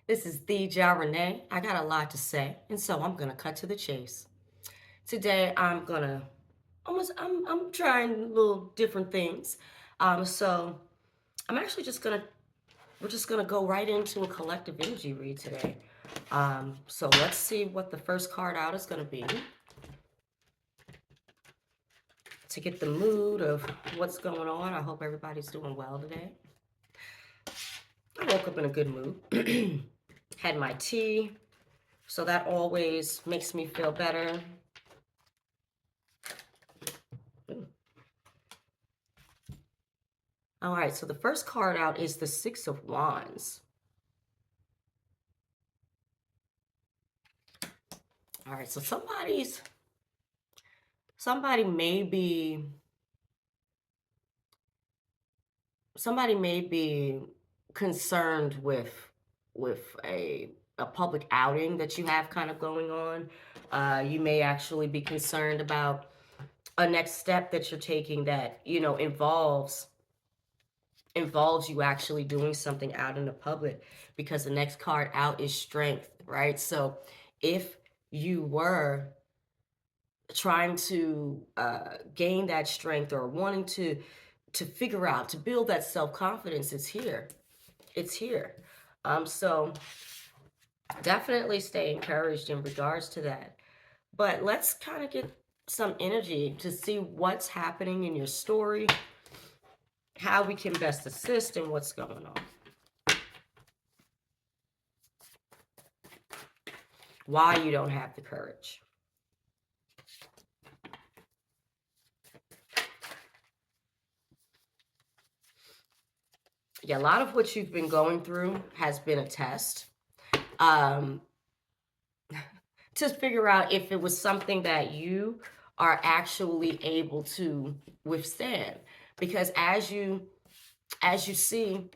This is the Ja Renee. I got a lot to say, and so I'm gonna cut to the chase. Today I'm gonna I'm trying little different things. So I'm actually just gonna we're just gonna go right into a collective energy read today. So let's see what the first card out is gonna be to get the mood of what's going on. I hope everybody's doing well today. I woke up in a good mood. Had my tea, so that always makes me feel better. All right, so the first card out is the Six of Wands. All right, so somebody may be somebody may be concerned with a public outing that you have kind of going on. You may actually be concerned about a next step that you're taking that, involves you actually doing something out in the public, because the next card out is strength, right? So if you were trying to gain that strength or wanting to figure out to build that self-confidence, it's here. So definitely stay encouraged in regards to that, but let's kind of get some energy to see what's happening in your story, how we can best assist, and what's going on, why you don't have the courage. Yeah, a lot of what you've been going through has been a test, um, to figure out if it was something that you are actually able to withstand. Because as you see,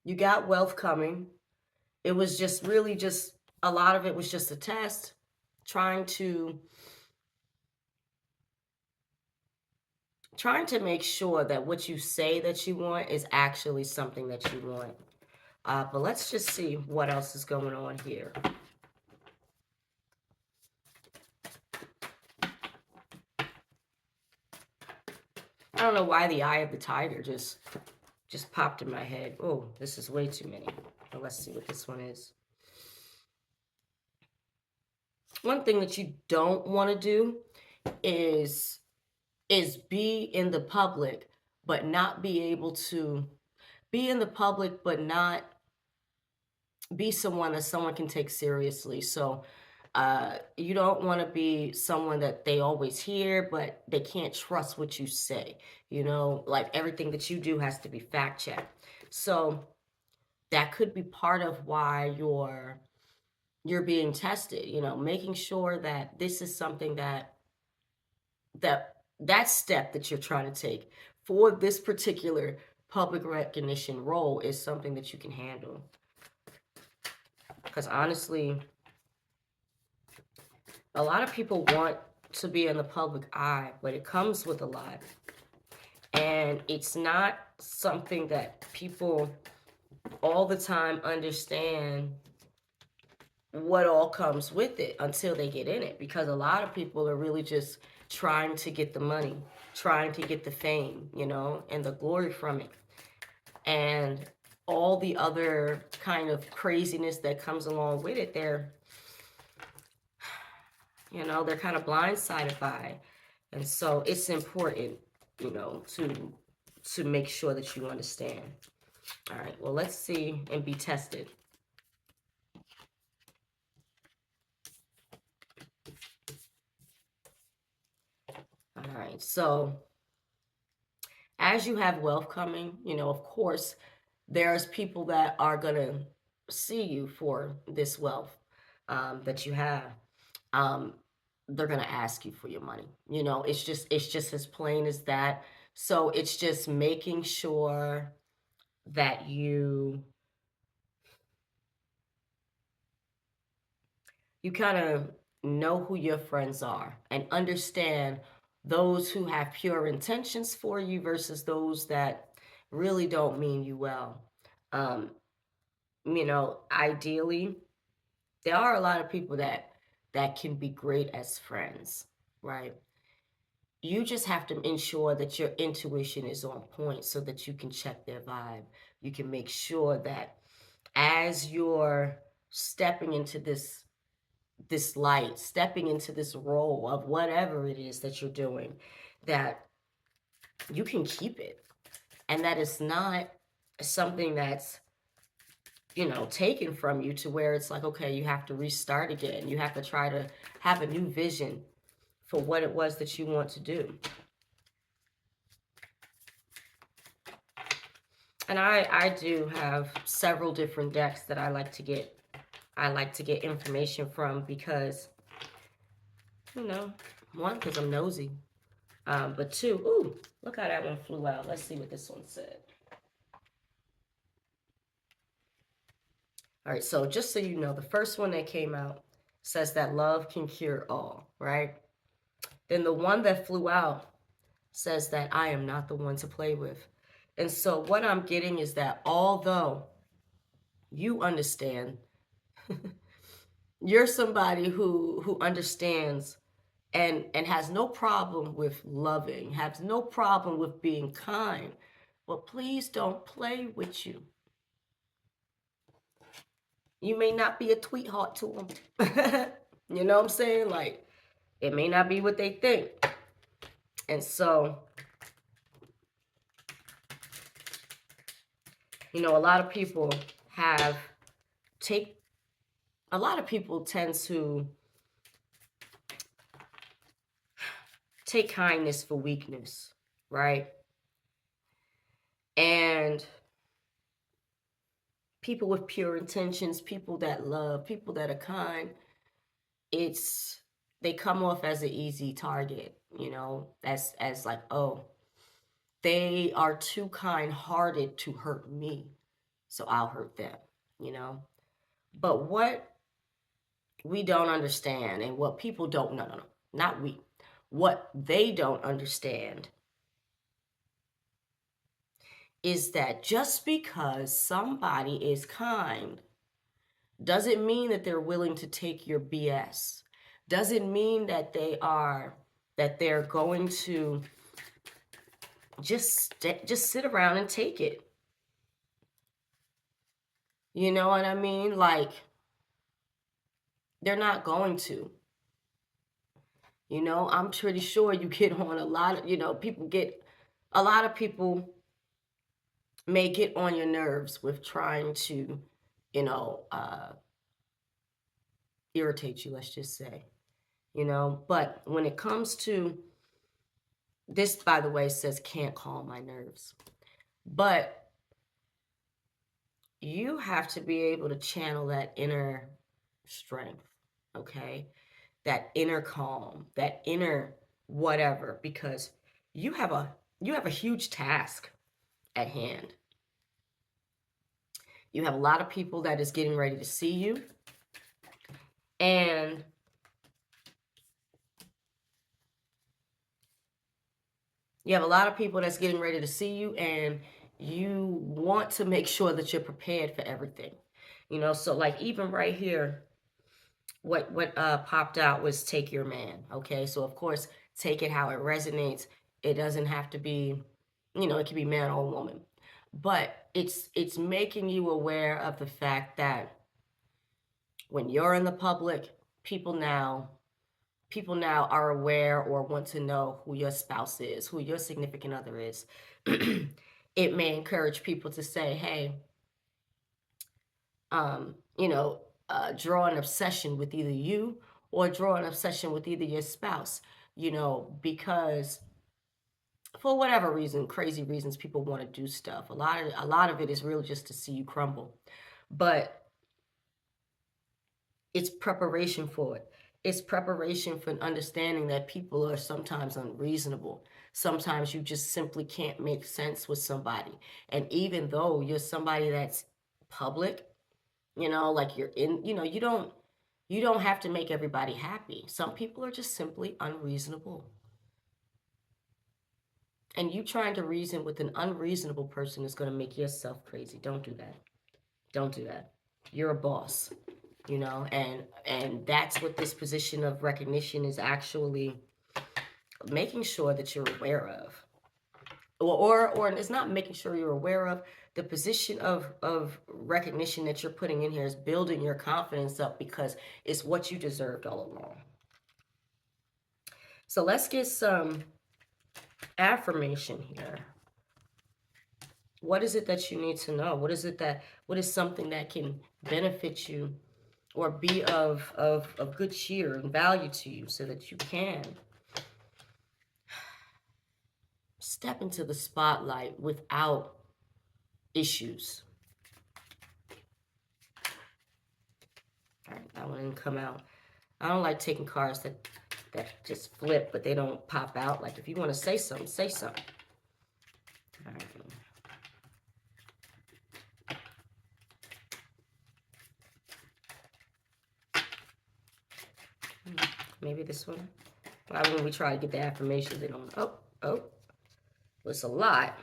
you got wealth coming. It was just really just a lot of it was just a test, trying to trying to make sure that what you say that you want is actually something that you want. But let's just see what else is going on here. I don't know why the eye of the tiger just popped in my head. Oh, this is way too many. Well, let's see what this one is. One thing that you don't want to do is be in the public but not be able to be in the public but not be someone that someone can take seriously. So you don't want to be someone that they always hear but they can't trust what you say. Like everything that you do has to be fact checked. So that could be part of why you're being tested, making sure that this is something that step that you're trying to take for this particular public recognition role is something that you can handle. Because honestly, a lot of people want to be in the public eye, but it comes with a lot. And it's not something that people all the time understand what all comes with it until they get in it, because a lot of people are really just trying to get the money, trying to get the fame, and the glory from it, and all the other kind of craziness that comes along with it. They're kind of blindsided by, and so it's important, to make sure that you understand. All right, well, let's see and be tested. All right, so as you have wealth coming, of course, there's people that are going to see you for this wealth that you have. Um, they're going to ask you for your money. It's just as plain as that. So it's just making sure that you kind of know who your friends are and understand those who have pure intentions for you versus those that really don't mean you well. Um, Ideally, there are a lot of people that can be great as friends, right? You just have to ensure that your intuition is on point so that you can check their vibe. You can make sure that as you're stepping into this light, stepping into this role of whatever it is that you're doing, that you can keep it, and that it's not something that's taken from you to where it's like, okay, you have to restart again. You have to try to have a new vision for what it was that you want to do. And I do have several different decks that I like to get information from because, one, because I'm nosy. But two, ooh, look how that one flew out. Let's see what this one said. All right, so just so you know, the first one that came out says that love can cure all, right? Then the one that flew out says that I am not the one to play with. And so what I'm getting is that although you understand, you're somebody who understands and has no problem with loving, has no problem with being kind, but please don't play with you. You may not be a tweetheart to them. You know what I'm saying? Like, it may not be what they think. And so, a lot of people a lot of people tend to take kindness for weakness, right? And people with pure intentions, people that love, people that are kind, they come off as an easy target, as like, oh, they are too kind-hearted to hurt me, so I'll hurt them. But what we don't understand, and what people don't, no, not we, what they don't understand is that just because somebody is kind doesn't mean that they're willing to take your BS. Doesn't mean that they're going to just sit around and take it. You know what I mean? Like, they're not going to. I'm pretty sure you get on a lot of, a lot of people may get on your nerves with trying to, irritate you, let's just say, but when it comes to this, by the way, says can't calm my nerves, but you have to be able to channel that inner strength, okay? That inner calm, that inner whatever, because you have a huge task at hand. You have a lot of people that is getting ready to see you, and you have a lot of people that's getting ready to see you, and you want to make sure that you're prepared for everything. So like even right here, what popped out was take your man. Okay, so of course, take it how it resonates. It doesn't have to be, it can be man or woman, but it's making you aware of the fact that when you're in the public, people now are aware or want to know who your spouse is, who your significant other is. It may encourage people to say, hey, draw an obsession with either you or draw an obsession with either your spouse, because for whatever reason, crazy reasons, people want to do stuff. A lot of it is really just to see you crumble. But it's preparation for it. It's preparation for an understanding that people are sometimes unreasonable. Sometimes you just simply can't make sense with somebody. And even though you're somebody that's public, like you're in, you don't have to make everybody happy. Some people are just simply unreasonable. And you trying to reason with an unreasonable person is going to make yourself crazy. Don't do that. Don't do that. You're a boss, you know, and that's what this position of recognition is actually making sure that you're aware of. Or it's not making sure you're aware of. The position of recognition that you're putting in here is building your confidence up because it's what you deserved all along. So let's get some affirmation here. What is it that you need to know? What is something that can benefit you or be of good cheer and value to you so that you can step into the spotlight without issues? All right, that one didn't come out. I don't like taking cards that just flip, but they don't pop out. Like, if you want to say something, say something. All right. Maybe this one. Why when we try to get the affirmations, they don't. Oh, well, it's a lot.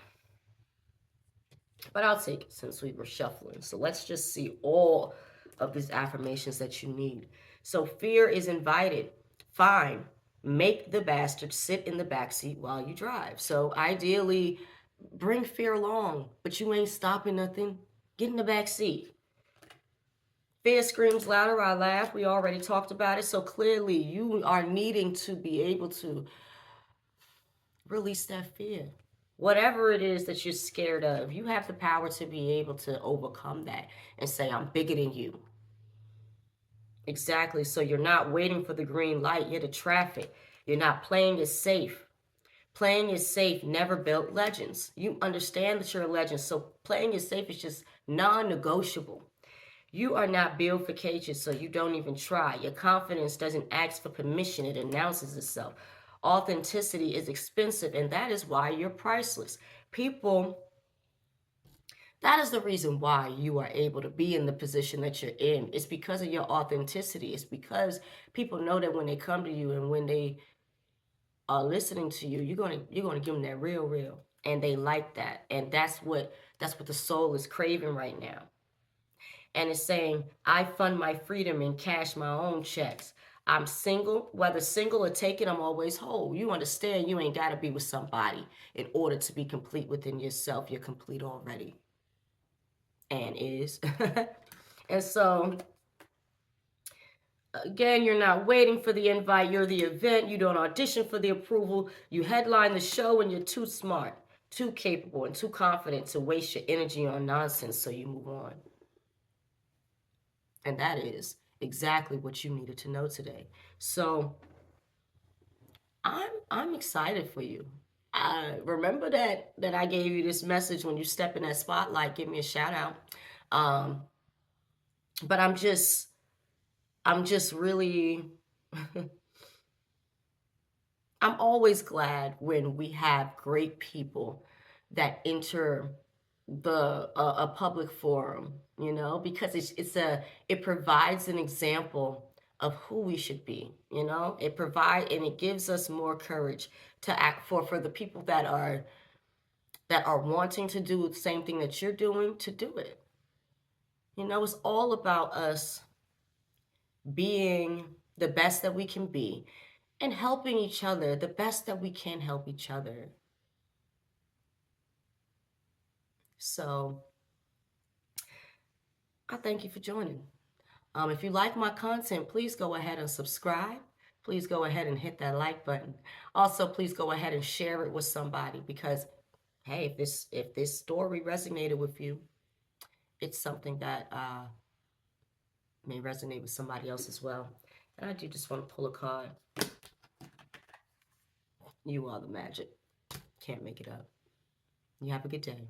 But I'll take it since we were shuffling. So let's just see all of these affirmations that you need. So fear is invited. Fine. Make the bastard sit in the backseat while you drive. So ideally, bring fear along, but you ain't stopping nothing. Get in the back seat. Fear screams louder, I laugh. We already talked about it. So clearly you are needing to be able to release that fear. Whatever it is that you're scared of, you have the power to be able to overcome that and say, I'm bigger than you. Exactly. So you're not waiting for the green light. You're the traffic. You're not playing it safe. Playing it safe never built legends. You understand that you're a legend. So playing it safe is just non-negotiable. You are not built for cages, so you don't even try. Your confidence doesn't ask for permission. It announces itself. Authenticity is expensive, and that is why you're priceless. People, that is the reason why you are able to be in the position that you're in. It's because of your authenticity. It's because people know that when they come to you and when they are listening to you, you're gonna give them that real, and they like that, and that's what the soul is craving right now. And it's saying, I fund my freedom and cash my own checks. I'm single, whether single or taken, I'm always whole. You understand you ain't got to be with somebody in order to be complete within yourself. You're complete already. And is. And so, again, you're not waiting for the invite. You're the event. You don't audition for the approval. You headline the show and you're too smart, too capable, and too confident to waste your energy on nonsense, so you move on. And that is exactly what you needed to know today. So I'm excited for you. I remember that I gave you this message when you step in that spotlight. Give me a shout out. But I'm just really I'm always glad when we have great people that enter a public forum, you know, because it provides an example of who we should be, you know. It gives us more courage to act for the people that are wanting to do the same thing that you're doing, to do it. You know, it's all about us being the best that we can be and helping each other the best that we can help each other. So I thank you for joining. If you like my content, please go ahead and subscribe. Please go ahead and hit that like button. Also, please go ahead and share it with somebody because, hey, if this story resonated with you, it's something that may resonate with somebody else as well. And I do just want to pull a card. You are the magic. Can't make it up. You have a good day.